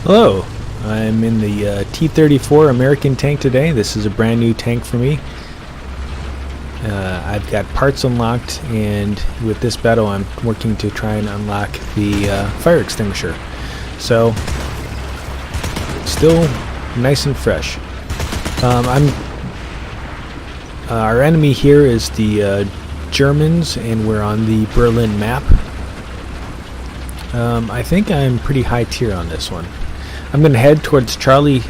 Hello, I'm in the T34 American tank today. This is a brand new tank for me. I've got parts unlocked, and with this battle I'm working to try and unlock the fire extinguisher. So, still nice and fresh. Our enemy here is the Germans, and we're on the Berlin map. I think I'm pretty high tier on this one. I'm going to head towards Charlie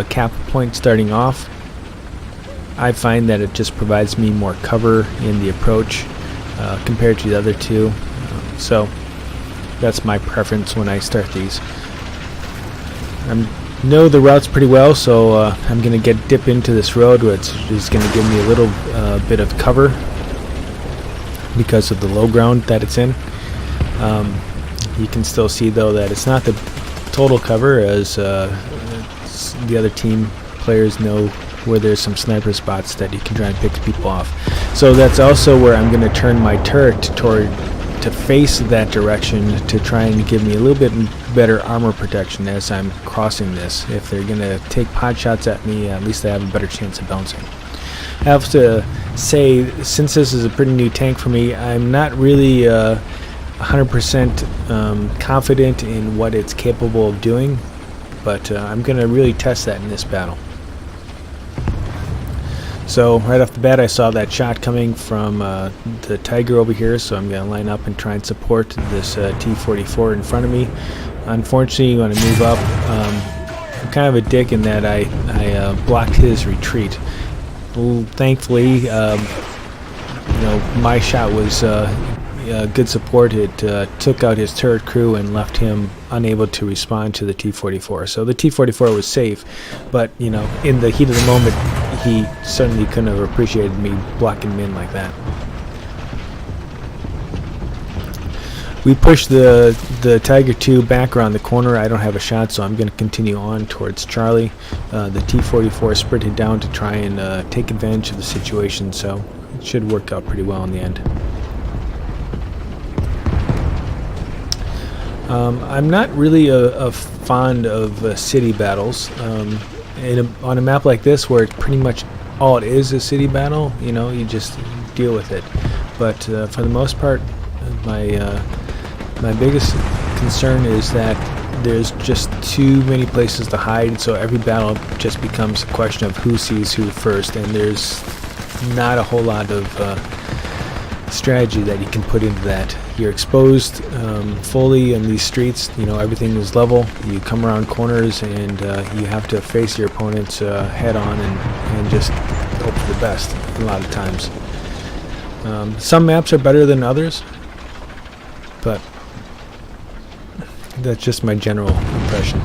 cap point starting off. I find that it just provides me more cover in the approach compared to the other two. So that's my preference when I start these. I know the routes pretty well, so I'm going to dip into this road, which is going to give me a little bit of cover because of the low ground that it's in. You can still see though that it's not the total cover, as the other team players know where there's some sniper spots that you can try and pick people off. So that's also where I'm going to turn my turret to face that direction to try and give me a little bit better armor protection as I'm crossing this. If they're going to take pot shots at me, at least I have a better chance of bouncing. I have to say, since this is a pretty new tank for me, I'm not really 100% confident in what it's capable of doing, but I'm going to really test that in this battle. So right off the bat I saw that shot coming from the Tiger over here, so I'm going to line up and try and support this T34 in front of me. Unfortunately, when I move up, I'm kind of a dick in that I blocked his retreat. Thankfully, my shot was good support. It took out his turret crew and left him unable to respond to the T-44. So the T-44 was safe, but in the heat of the moment, he certainly couldn't have appreciated me blocking him in like that. We pushed the Tiger 2 back around the corner. I don't have a shot, so I'm going to continue on towards Charlie. The T-44 sprinted down to try and take advantage of the situation, so it should work out pretty well in the end. I'm not really a fond of city battles. On a map like this, where it's pretty much all it is a city battle, you just deal with it. But for the most part, my biggest concern is that there's just too many places to hide, so every battle just becomes a question of who sees who first, and there's not a whole lot of strategy that you can put into that. You're exposed fully in these streets. Everything is level. You come around corners, and you have to face your opponents head on and just hope for the best a lot of times. Some maps are better than others, but that's just my general impression.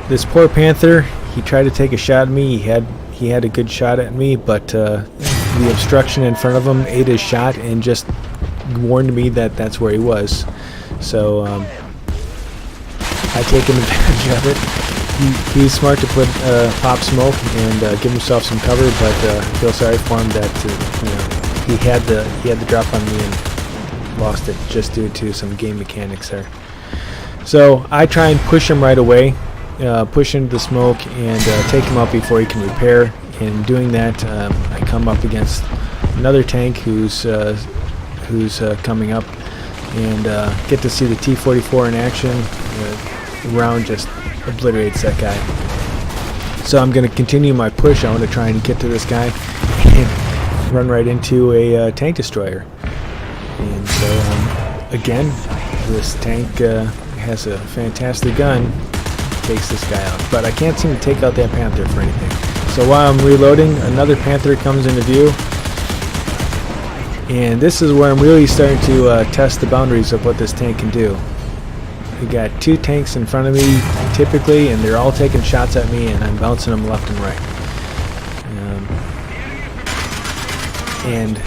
This poor Panther, he tried to take a shot at me. He had a good shot at me, but the obstruction in front of him ate his shot and just warned me that that's where he was. So I taken advantage of it. He's smart to pop smoke and give himself some cover, but I feel sorry for him that he had the drop on me and lost it just due to some game mechanics there. So I try and push him right away, push into the smoke and take him out before he can repair. In doing that, I come up against another tank who's coming up, and get to see the T-44 in action. The round just obliterates that guy. So I'm going to continue my push. I want to try and get to this guy and run right into a tank destroyer. And so again, this tank has a fantastic gun, takes this guy out, but I can't seem to take out that Panther for anything. So while I'm reloading, another Panther comes into view, and this is where I'm really starting to test the boundaries of what this tank can do. We got two tanks in front of me typically, and they're all taking shots at me, and I'm bouncing them left and right. And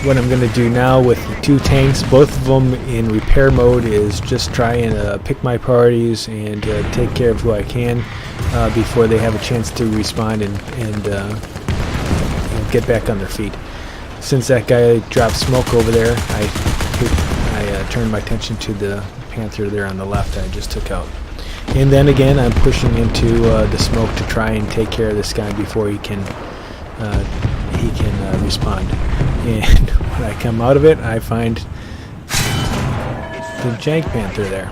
what I'm going to do now with the two tanks, both of them in repair mode, is just try and pick my priorities and take care of who I can before they have a chance to respawn and get back on their feet. Since that guy dropped smoke over there, I turned my attention to the Panther there on the left I just took out. And then again, I'm pushing into the smoke to try and take care of this guy before he can respond. And when I come out of it, I find the Jag Panther there.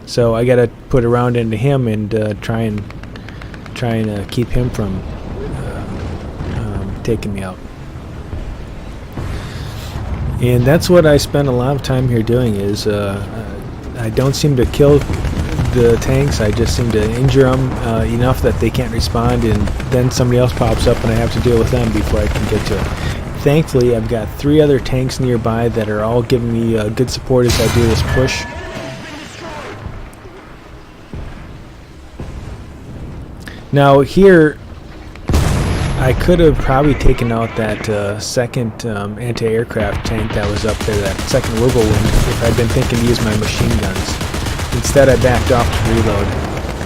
So I gotta put a round into him and try and keep him from taking me out. And that's what I spend a lot of time here doing. Is I don't seem to kill the tanks. I just seem to injure them enough that they can't respond, and then somebody else pops up and I have to deal with them before I can get to it. Thankfully, I've got 3 other tanks nearby that are all giving me good support as I do this push. Now here, I could have probably taken out that second anti-aircraft tank that was up there, that second rubble, if I'd been thinking to use my machine guns. Instead, I backed off to reload.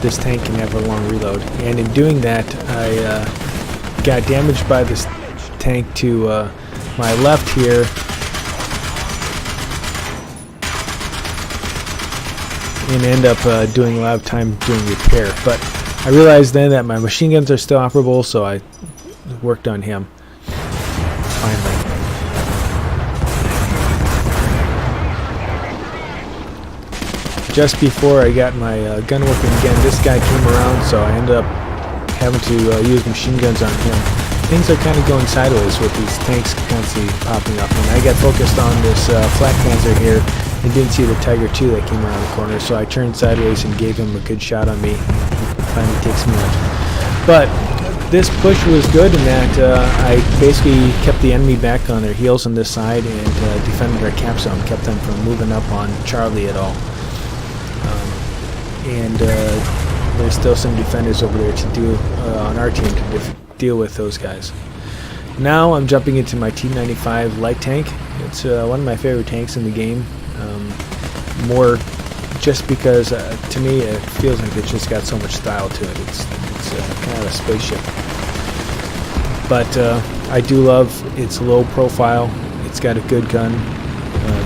This tank can have a long reload, and in doing that, I got damaged by this tank to my left here, and end up doing a lot of time doing repair. But I realized then that my machine guns are still operable, so I worked on him finally. Just before I got my gun working again, this guy came around, so I ended up having to use machine guns on him. Things are kind of going sideways with these tanks constantly popping up, and I got focused on this flak panzer here and didn't see the Tiger II that came around the corner, so I turned sideways and gave him a good shot on me. He finally takes me out. But this push was good in that I basically kept the enemy back on their heels on this side and defended our cap zone, kept them from moving up on Charlie at all. And there's still some defenders over there to do on our team to deal with those guys. Now I'm jumping into my T95 light tank. It's one of my favorite tanks in the game. More just because to me it feels like it's just got so much style to it. It's kind of a spaceship. But I do love its low profile. It's got a good gun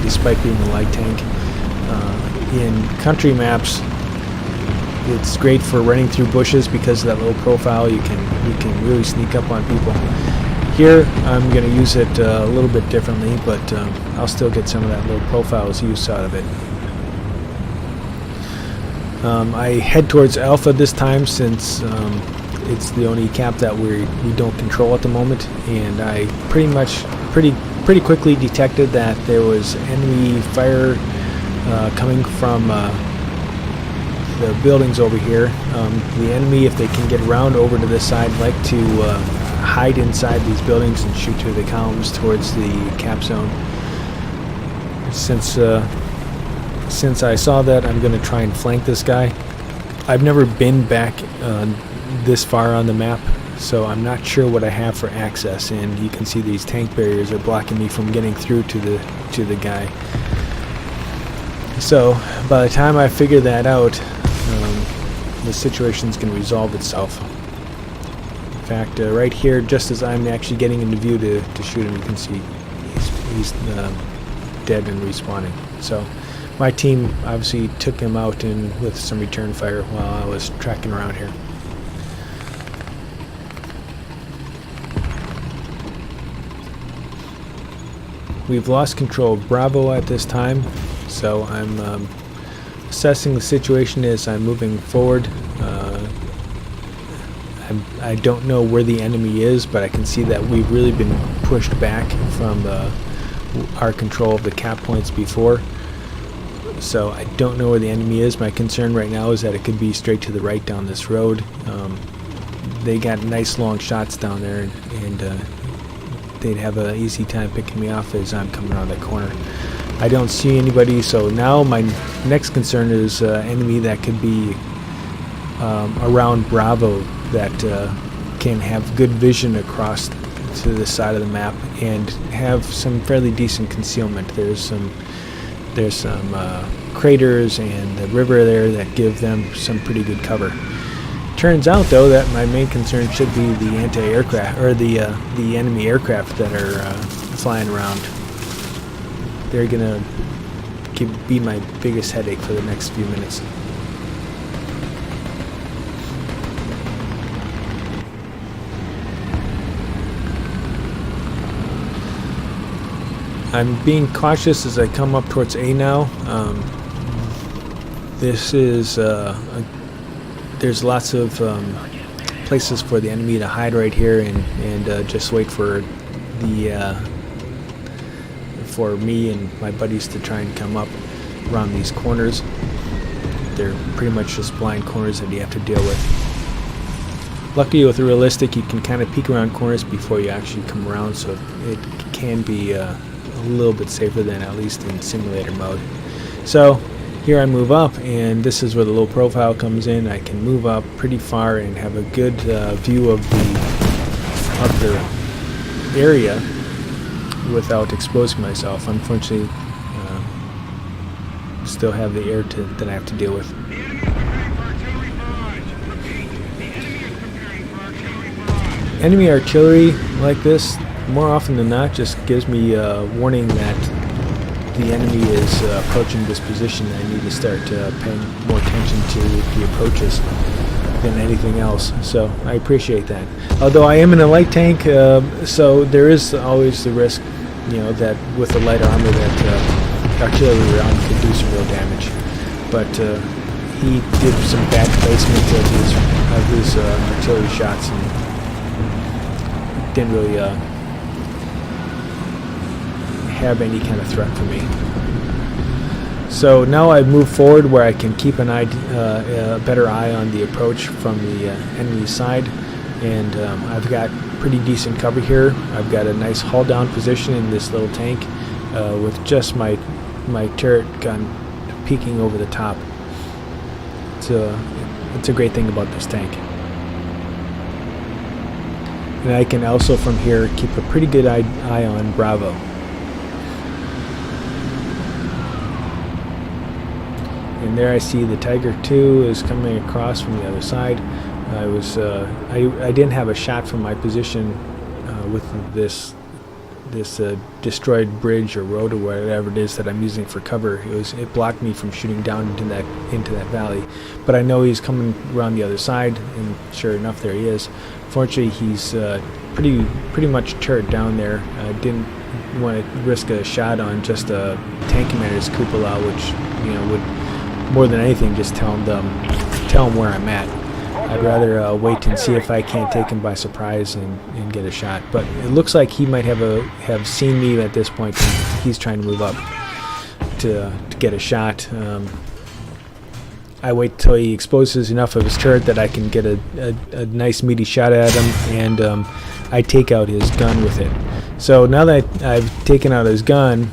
despite being a light tank. In country maps, it's great for running through bushes because of that low profile. You can really sneak up on people. Here I'm going to use it a little bit differently, but I'll still get some of that low profile's use out of it. I head towards Alpha this time since it's the only cap that we don't control at the moment, and I pretty quickly detected that there was enemy fire coming from the buildings over here. The enemy, if they can get around over to this side, like to hide inside these buildings and shoot through the columns towards the cap zone. Since I saw that, I'm going to try and flank this guy. I've never been back this far on the map, so I'm not sure what I have for access, and you can see these tank barriers are blocking me from getting through to the guy. So by the time I figure that out, the situation's going to resolve itself. In fact, right here, just as I'm actually getting into view to shoot him, you can see he's dead and respawning. So my team obviously took him out with some return fire while I was tracking around here. We've lost control of Bravo at this time, so I'm assessing the situation as I'm moving forward. I don't know where the enemy is, but I can see that we've really been pushed back from our control of the cap points before. So I don't know where the enemy is. My concern right now is that it could be straight to the right down this road. They got nice long shots down there, and they'd have an easy time picking me off as I'm coming around that corner. I don't see anybody, so now my next concern is enemy that could be around Bravo that can have good vision across to the side of the map and have some fairly decent concealment. There's some craters and the river there that give them some pretty good cover. Turns out though that my main concern should be the anti-aircraft, or the enemy aircraft that are flying around. They're gonna be my biggest headache for the next few minutes. I'm being cautious as I come up towards A now. This is there's lots of places for the enemy to hide right here, and just wait for for me and my buddies to try and come up around these corners. They're pretty much just blind corners that you have to deal with. Luckily with the realistic, you can kind of peek around corners before you actually come around, so it can be a little bit safer than at least in simulator mode. So here I move up, and this is where the low profile comes in. I can move up pretty far and have a good view of the area without exposing myself. Unfortunately, still have the air that I have to deal with. Enemy artillery like this, more often than not, just gives me a warning that the enemy is approaching this position. I need to start paying more attention to the approaches than anything else. So I appreciate that. Although I am in a light tank, so there is always the risk, that with the light armor that artillery round could do some real damage. But he did some bad placement of his artillery shots and didn't really have any kind of threat for me. So now I move forward where I can keep an eye, a better eye on the approach from the enemy side, and I've got pretty decent cover here. I've got a nice hull down position in this little tank with just my turret gun peeking over the top. It's a great thing about this tank. And I can also from here keep a pretty good eye on Bravo. And there I see the Tiger II is coming across from the other side. I didn't have a shot from my position with this destroyed bridge or road or whatever it is that I'm using for cover. It blocked me from shooting down into that valley. But I know he's coming around the other side, and sure enough, there he is. Fortunately, he's pretty much turret down there. I didn't want to risk a shot on just a tank commander's cupola, which would more than anything just tell him where I'm at. I'd rather wait and see if I can't take him by surprise and get a shot. But it looks like he might have seen me at this point, and he's trying to move up to get a shot. I wait till he exposes enough of his turret that I can get a nice meaty shot at him, and I take out his gun with it. So now that I've taken out his gun,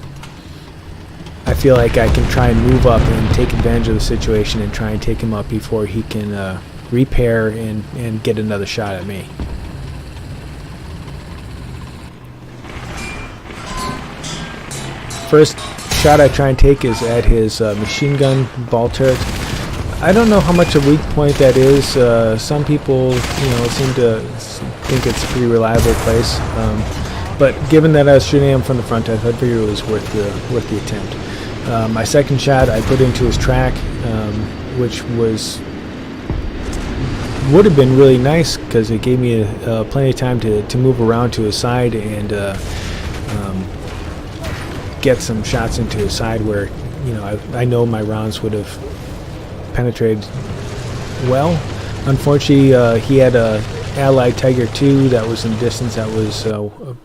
I feel like I can try and move up and take advantage of the situation and try and take him up before he can repair and get another shot at me. First shot I try and take is at his machine gun ball turret. I don't know how much a weak point that is. Some people, seem to think it's a pretty reliable place. But given that I was shooting him from the front, I thought it was worth the attempt. My second shot I put into his track, which would have been really nice because it gave me plenty of time to move around to his side and get some shots into his side where I know my rounds would have penetrated well. Unfortunately, he had a allied Tiger II that was in the distance that was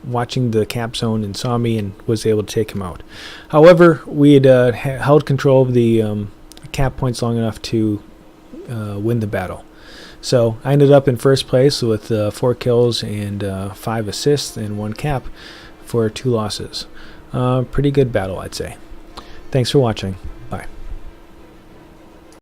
watching the cap zone and saw me and was able to take him out. However, we had held control of the cap points long enough to win the battle. So I ended up in first place with 4 kills and 5 assists and 1 cap for 2 losses. Pretty good battle, I'd say. Thanks for watching. Bye.